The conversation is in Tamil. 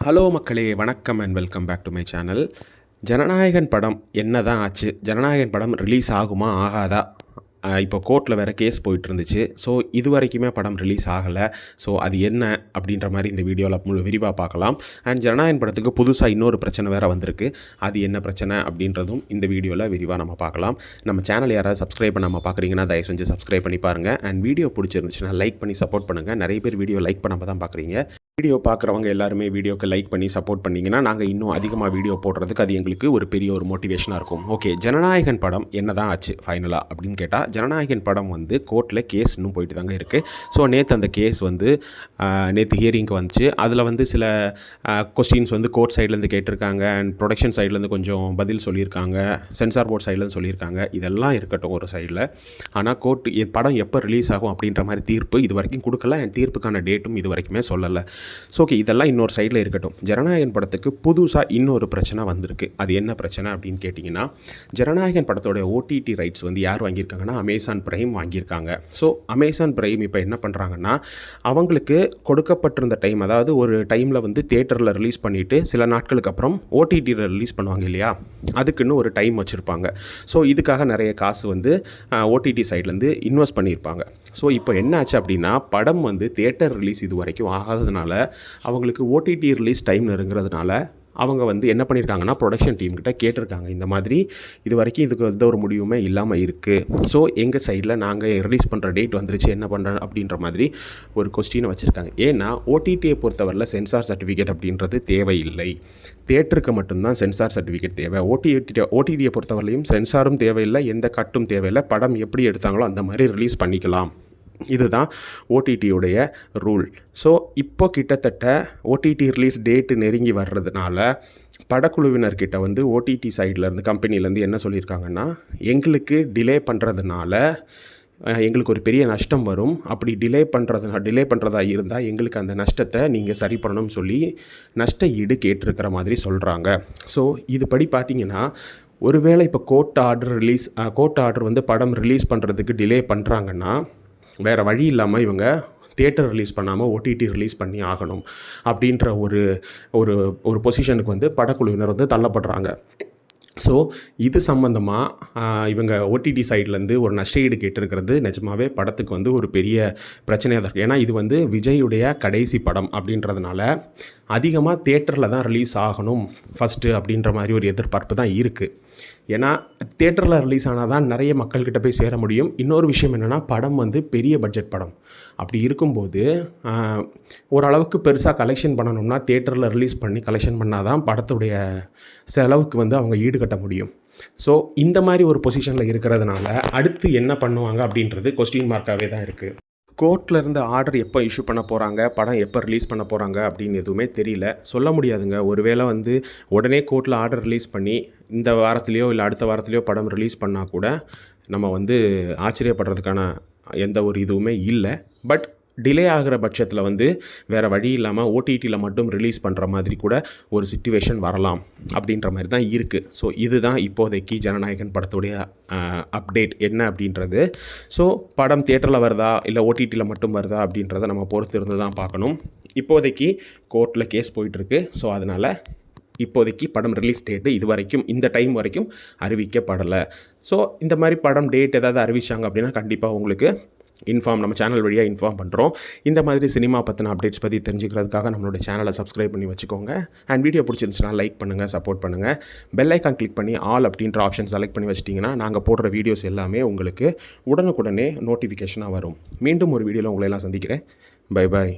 ஹலோ மக்களே, வணக்கம் and welcome back to my channel. Jananayagan படம் என்ன தான் ஆச்சு? ஜனநாயகன் படம் ரிலீஸ் ஆகுமா ஆகாதா? இப்போ கோர்ட்டில் வேறு கேஸ் போயிட்டு இருந்துச்சு. ஸோ இது வரைக்குமே படம் ரிலீஸ் ஆகலை. ஸோ அது என்ன அப்படின்ற மாதிரி இந்த வீடியோவில் விரிவாக பார்க்கலாம். அண்ட் ஜனநாயகன் படத்துக்கு புதுசாக இன்னொரு பிரச்சனை வேறு வந்திருக்கு. அது என்ன பிரச்சனை அப்படின்றதும் இந்த வீடியோவில் விரிவாக நம்ம பார்க்கலாம். நம்ம சேனல் யாராவது சப்ஸ்கிரைப் பண்ணாமல் பார்க்குறீங்கன்னா தயவு செஞ்சு சப்ஸ்கிரைப் பண்ணி பாருங்கள். அண்ட் வீடியோ பிடிச்சிருந்துச்சுன்னா லைக் பண்ணி சப்போர்ட் பண்ணுங்கள். நிறைய பேர் வீடியோ லைக் பண்ணாமல் தான் பார்க்குறீங்க. வீடியோ பார்க்குறவங்க எல்லாருமே வீடியோக்கு லைக் பண்ணி சப்போர்ட் பண்ணிங்கன்னா நாங்கள் இன்னும் அதிகமாக வீடியோ போடுறதுக்கு அது எங்களுக்கு ஒரு பெரிய ஒரு மோட்டிவேஷனாக இருக்கும். ஓகே, ஜனநாயகன் படம் என்ன தான் ஆச்சு ஃபைனலாக அப்படின்னு கேட்டால், ஜனநாயகன் படம் கோர்ட்டில் கேஸ் இன்னும் போயிட்டு தாங்க இருக்குது. ஸோ நேற்று அந்த கேஸ் நேற்று ஹியரிங்க்கு வந்துச்சு. அதில் சில கொஸ்டின்ஸ் கோர்ட் சைட்லேருந்து கேட்டிருக்காங்க. அண்ட் ப்ரொடக்ஷன் சைட்லேருந்து கொஞ்சம் பதில் சொல்லியிருக்காங்க. சென்சார் போர்ட் சைட்லேருந்து சொல்லியிருக்காங்க. இதெல்லாம் இருக்கட்டும் ஒரு சைடில். ஆனால் கோர்ட் படம் எப்போ ரிலீஸ் ஆகும் அப்படின்ற மாதிரி தீர்ப்பு இது வரைக்கும் கொடுக்கல. அண்ட் தீர்ப்புக்கான டேட்டும் இது வரைக்குமே சொல்லலை. ஸோ ஓகே, இதெல்லாம் இன்னொரு சைடில் இருக்கட்டும். ஜனநாயகன் படத்துக்கு புதுசாக இன்னொரு பிரச்சனை வந்திருக்கு. அது என்ன பிரச்சனை அப்படின்னு கேட்டிங்கன்னா, ஜனநாயகன் படத்தோட ஓடிடி ரைட்ஸ் யார் வாங்கியிருக்காங்கன்னா அமேசான் பிரைம் வாங்கியிருக்காங்க. ஸோ அமேசான் பிரைம் இப்போ என்ன பண்ணுறாங்கன்னா, அவங்களுக்கு கொடுக்கப்பட்டிருந்த டைம், அதாவது ஒரு டைமில் தியேட்டரில் ரிலீஸ் பண்ணிவிட்டு சில நாட்களுக்கு அப்புறம் ஓடிடியில் ரிலீஸ் பண்ணுவாங்க இல்லையா, அதுக்குன்னு ஒரு டைம் வச்சுருப்பாங்க. ஸோ இதுக்காக நிறைய காசு ஓடிடி சைட்லேருந்து இன்வெஸ்ட் பண்ணியிருப்பாங்க. ஸோ இப்போ என்ன ஆச்சு அப்படின்னா, படம் தியேட்டர் ரிலீஸ் இது வரைக்கும் ஆகாததுனால அவங்களுக்கு ஓடிடி ரிலீஸ் டைம் நெருங்கிறதுனால அவங்க என்ன பண்ணியிருக்காங்கன்னா, ப்ரொடக்ஷன் டீம்கிட்ட கேட்டிருக்காங்க. இந்த மாதிரி இது வரைக்கும் இதுக்கு எந்த ஒரு முடிவுமே இல்லாமல் இருக்குது. ஸோ எங்கள் சைடில் நாங்கள் ரிலீஸ் பண்ணுற டேட் வந்துருச்சு, என்ன பண்ணுறோம் அப்படின்ற மாதிரி ஒரு கொஸ்டினை வச்சுருக்காங்க. ஏன்னா ஓடிடியை பொறுத்தவரையில் சென்சார் சர்டிஃபிகேட் அப்படின்றது தேவையில்லை. தியேட்டருக்கு மட்டும்தான் சென்சார் சர்டிஃபிகேட் தேவை. ஓடிடியை பொறுத்தவரையிலையும் சென்சாரும் தேவையில்லை, எந்த கட்டும் தேவையில்லை. படம் எப்படி எடுத்தாங்களோ அந்த மாதிரி ரிலீஸ் பண்ணிக்கலாம். இதுதான் ஓடிடியுடைய ரூல். ஸோ இப்போ கிட்டத்தட்ட ஓடிடி ரிலீஸ் டேட்டு நெருங்கி வர்றதுனால படக்குழுவினர்கிட்ட ஓடிடி சைட்லேருந்து கம்பெனிலேருந்து என்ன சொல்லியிருக்காங்கன்னா, எங்களுக்கு டிலே பண்ணுறதுனால எங்களுக்கு ஒரு பெரிய நஷ்டம் வரும். அப்படி டிலே பண்ணுறதா இருந்தால் எங்களுக்கு அந்த நஷ்டத்தை நீங்கள் சரி பண்ணணும்னு சொல்லி நஷ்ட ஈடு கேட்டிருக்கிற மாதிரி சொல்கிறாங்க. ஸோ இதுபடி பார்த்திங்கன்னா, ஒருவேளை இப்போ கோர்ட் ஆர்டர் படம் ரிலீஸ் பண்ணுறதுக்கு டிலே பண்ணுறாங்கன்னா, வேறு வழி இல்லாமல் இவங்க தியேட்டர் ரிலீஸ் பண்ணாமல் ஓடிடி ரிலீஸ் பண்ணி ஆகணும் அப்படின்ற ஒரு பொசிஷனுக்கு படக்குழுவினர் தள்ளப்படுறாங்க. ஸோ இது சம்மந்தமாக இவங்க ஓடிடி சைட்லேருந்து ஒரு நஷ்டஈடு கேட்டிருக்கிறது நிஜமாகவே படத்துக்கு ஒரு பெரிய பிரச்சனையாக தான் இருக்குது. ஏன்னா இது விஜயுடைய கடைசி படம் அப்படின்றதுனால அதிகமாக தியேட்டரில் தான் ரிலீஸ் ஆகணும் ஃபஸ்ட்டு அப்படின்ற மாதிரி ஒரு எதிர்பார்ப்பு தான் இருக்குது. ஏன்னா தியேட்டரில் ரிலீஸ் ஆனால் தான் நிறைய மக்கள்கிட்ட போய் சேர முடியும். இன்னொரு விஷயம் என்னென்னா, படம் பெரிய பட்ஜெட் படம். அப்படி இருக்கும்போது ஓரளவுக்கு பெருசாக கலெக்ஷன் பண்ணணும்னா தியேட்டரில் ரிலீஸ் பண்ணி கலெக்ஷன் பண்ணால் தான் படத்துடைய செலவுக்கு அவங்க ஈடுகட்ட முடியும். ஸோ இந்த மாதிரி ஒரு பொசிஷனில் இருக்கிறதுனால அடுத்து என்ன பண்ணுவாங்க அப்படின்றது கொஸ்டின் மார்க்காகவே தான் இருக்குது. கோர்ட்டில் இருந்து ஆர்டர் எப்போ இஷ்யூ பண்ண போகிறாங்க, படம் எப்போ ரிலீஸ் பண்ண போகிறாங்க அப்படின்னு எதுவுமே தெரியல, சொல்ல முடியாதுங்க. ஒருவேளை உடனே கோர்ட்டில் ஆர்டர் ரிலீஸ் பண்ணி இந்த வாரத்துலேயோ இல்லை அடுத்த வாரத்துலேயோ படம் ரிலீஸ் பண்ணால் கூட நம்ம ஆச்சரியப்படுறதுக்கான எந்த ஒரு இதுவுமே இல்லை. பட் டிலே ஆகிற பட்சத்தில் வேறு வழி இல்லாமல் ஓடிடியில் மட்டும் ரிலீஸ் பண்ணுற மாதிரி கூட ஒரு சிச்சுவேஷன் வரலாம் அப்படின்ற மாதிரி தான் இருக்குது. ஸோ இதுதான் இப்போதைக்கு ஜனநாயகன் படத்துடைய அப்டேட் என்ன அப்படின்றது. ஸோ படம் தியேட்டரில் வருதா இல்லை ஓடிடியில் மட்டும் வருதா அப்படின்றத நம்ம பொறுத்து இருந்து தான் பார்க்கணும். இப்போதைக்கு கோர்ட்டில் கேஸ் போயிட்டுருக்கு. ஸோ அதனால் இப்போதைக்கு படம் ரிலீஸ் டேட்டு இது வரைக்கும் இந்த டைம் வரைக்கும் அறிவிக்கப்படலை. ஸோ இந்த மாதிரி படம் டேட் ஏதாவது அறிவிச்சாங்க அப்படின்னா கண்டிப்பாக உங்களுக்கு நம்ம சேனல் வழியாக இன்ஃபார்ம் பண்ணுறோம். இந்த மாதிரி சினிமா பற்றின அப்டேட்ஸ் பற்றி தெரிஞ்சுக்கிறதுக்காக நம்மளோட சேனலை சப்ஸ்கிரைப் பண்ணி வச்சுக்கோங்க. அண்ட் வீடியோ பிடிச்சிருந்துச்சுன்னா லைக் பண்ணுங்கள், சப்போர்ட் பண்ணுங்கள். பெல் ஐக்கான் கிளிக் பண்ணி ஆல் அப்படின்ற ஆப்ஷன் செலக்ட் பண்ணி வச்சிட்டிங்கன்னா நாங்கள் போடுற வீடியோஸ் எல்லாமே உங்களுக்கு உடனுக்குடனே நோட்டிஃபிகேஷனாக வரும். மீண்டும் ஒரு வீடியோவில் உங்களை எல்லாம் சந்திக்கிறேன். Bye bye.